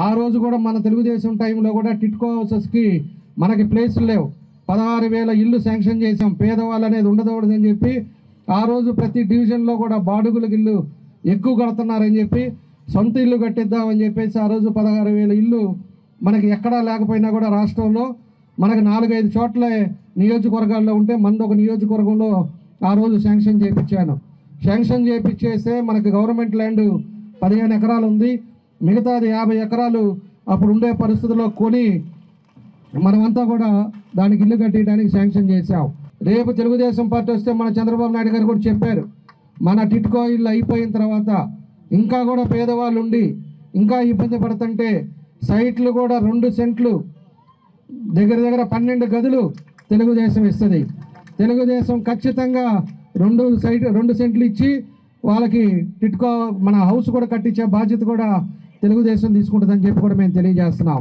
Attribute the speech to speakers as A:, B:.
A: ఆ రోజు కూడా మన తెలుగుదేశం టైంలో కూడా టిట్కో హౌసెస్కి మనకి ప్లేసులు లేవు. 16,000 ఇల్లు శాంక్షన్ చేసాం. పేదవాళ్ళు అనేది ఉండకూడదని చెప్పి ఆ రోజు ప్రతి డివిజన్లో కూడా బాడుగులకు ఇల్లు ఎక్కువ కడుతున్నారని చెప్పి సొంత ఇల్లు కట్టిద్దామని చెప్పేసి ఆ రోజు 16,000 ఇల్లు మనకి ఎక్కడా లేకపోయినా కూడా రాష్ట్రంలో మనకు 4-5 చోట్ల నియోజకవర్గాల్లో ఉంటే మనది ఒక నియోజకవర్గంలో ఆ రోజు శాంక్షన్ చేయించాను. శాంక్షన్ చేయించేస్తే మనకు గవర్నమెంట్ ల్యాండ్ 15 ఎకరాలు ఉంది. మిగతాది 50 ఎకరాలు అప్పుడు ఉండే పరిస్థితుల్లో కొని మనమంతా కూడా దానికి ఇల్లు కట్టడానికి శాంక్షన్ చేశాం. రేపు తెలుగుదేశం పార్టీ వస్తే మన చంద్రబాబు నాయుడు గారు కూడా చెప్పారు, మన టిట్కో ఇల్లు అయిపోయిన తర్వాత ఇంకా కూడా పేదవాళ్ళు ఉండి ఇంకా ఇబ్బంది పడుతుంటే సైట్లు కూడా 2 సెంట్లు దగ్గర 12 గదులు తెలుగుదేశం ఇస్తుంది. తెలుగుదేశం ఖచ్చితంగా 2 సెంట్లు ఇచ్చి వాళ్ళకి టిట్కో మన హౌస్ కూడా కట్టించే బాధ్యత కూడా తెలుగుదేశం తీసుకుంటుందని చెప్పి కూడా మేము తెలియజేస్తున్నాం.